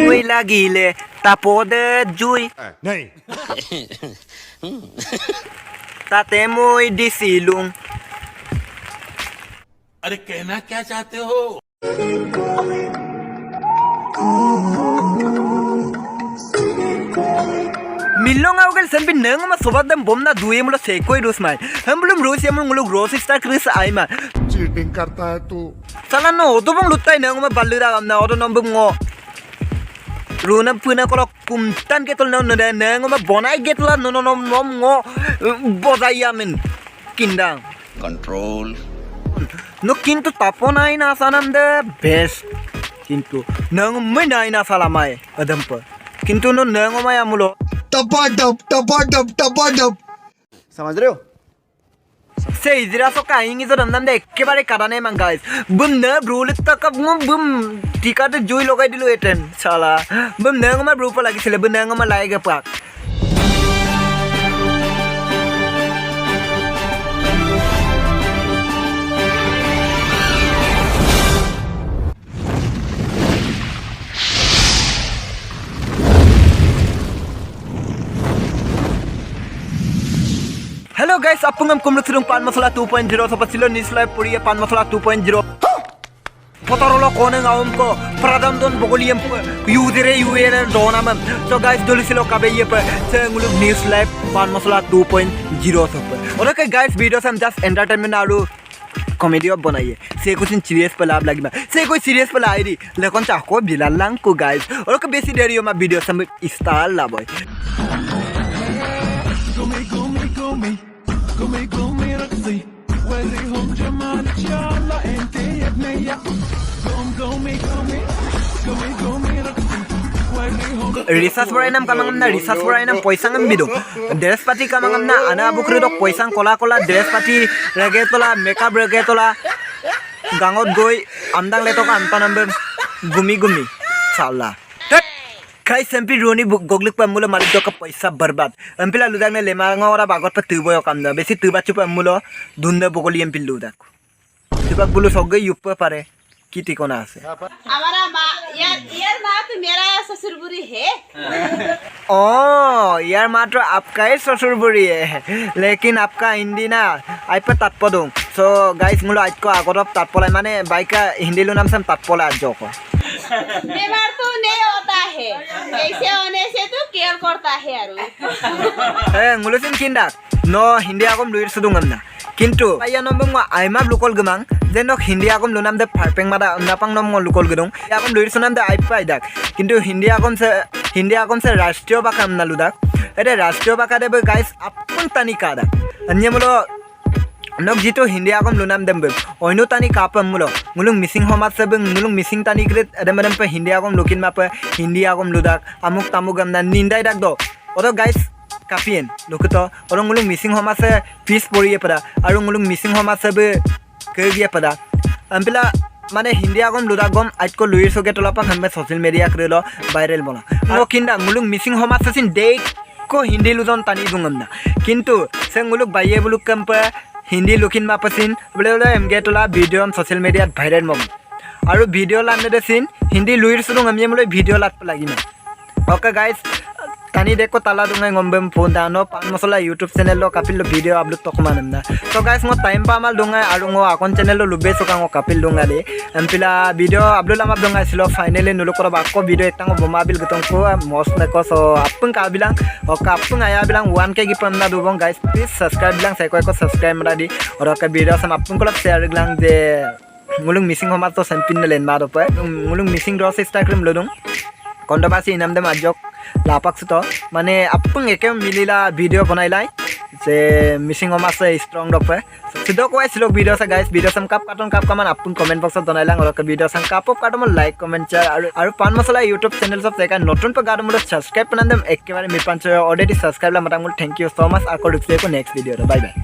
Uy লাগিলে তাপদে জুই नहीं তাতে মই দিছিলুং अरे कहना क्या चाहते हो? Milong awal sampai neng ma sobat dan bom na duye mulo sekoi rus mai. हम belum rus ya mulu rus star kris ai ma. Cheating करता है तू Salah no oto bang lutai neng ma balu da na oto nombor ngo. Runa puna kalau kumtan ketol neng ma bonai ketla no ngo bodai amin kindang. Control. No kintu tapon ai na sanam de best. Kintu neng mai nai na salamai adam pa. Kintu no neng ma ya mulo. टपाटप समझ रहे हो Say jira so kain itu dam dam deh kebare karane mang guys bum ne bro letak kap bum tika tu joy lokai dulu eten salah bum ne ngoma bro pa lagi sila bum ne ngoma lagi gapak Hello guys, apungam kumluturung pan masala 2.0 sobat silo news live puriya pan masala 2.0 Potarolo kone ngawam ko pradam don bogoliyam yudere yuere donamam so guys dulu silo kabe ye pa nguluk news live pan masala 2.0 sobat oke guys video sam just entertainment aru comedy of banaiye se kuch serious pe lab lagi ma se koi serious pe lai ri lekon cha ko bilalang ko guys oke besi deri ma video sam style la boy Research berai nam kamangam na research berai nam poisa ngam bidu dress party kamangam na ana bukri dok poisa kola kola dress party rage tola makeup rage tola gangot goi amdang letok antanam gumi gumi salah Guys, MP Roni goglik pamulo malik doka paisa berbat. MP la ludak ne lemanga ora bagot pa tubo yo kamda. Besi tuba chupa pamulo dhunda bogoli MP ludak. Tuba bulu soge yupa pare. Kiti kona ase. हमारा माँ यार माँ तो मेरा ससुर बुरी है Oh, यार मात्र आपका ही ससुर बुरी है. लेकिन आपका हिंदी ना आई पर तात्पदों. So guys, मुलो आज को आगोर अब तात्पलाय माने बाइक का हिंदी लो नाम से हम तात्पलाय आज जोको. बीमार तो नहीं होता है ऐसे होने से तो केयर करता है यार Ngulo sin kindak. No hindi akom luir sudungam na. Kintu ayan nombong ma aima lukol gemang. Denok hindi akom lunam de parpeng mada napang nom ngo lukol gedung. Akom luir sunam de aipa idak. Kintu hindi akom se rashtriyo bakam na ludak. Ede rashtriyo bakade be guys apun tani kada. Anya mulo Nok jito hindi akom lunam dembe. Oino tani kapam mulo. Ngulung missing homat sebeng ngulung missing tani gret adam adam pe hindi akom lukin ma pe hindi akom ludak. Amuk tamugam na nindai dak do. Oto guys kapien lokuto orang ngulung missing homa se piece poriye pada aru ngulung missing homa se be kerja pada ampila mane hindi agom luda gom aj ko luir soge tola pa khambe social media krelo viral bona no kinda ngulung missing homa se sin dek ko hindi ludon tani dungam na kintu se nguluk baye buluk kampa hindi lukin ma pasin bole emge tola video on social media viral mom aru video lamne de sin hindi luir sudung amye mole video lat lagi na okay guys Tani deko tala dungai ngombem phone dano pan masala YouTube channel lo kapil lo video upload to kumanam na so guys ngo time pa mal dungai aru ngo akon channel lo lube so kango kapil dunga de ampila video upload am dungai silo finally nulo kora bakko video etango bomabil gotong ko most na ko so apung ka bilang o kapung aya bilang 1k gi pamna dubong guys please subscribe bilang sai ko subscribe mara di ora ka video sam apung ko share bilang de ngulung missing homa to sampin len ma do pa ngulung missing ro Instagram lo dung kontroversi inam de majok lapak suto mane apung ekem milila video banai lai je missing homa se strong dop hai sido ko silo video sa guys video sam kap kaman apung comment box donai lang or ka video sam kap katom like comment share aru pan masala YouTube channel sob teka notun pa gadam subscribe panandem ekkebare mi pancho already subscribe la matangul thank you so much akor reply ko next video bye bye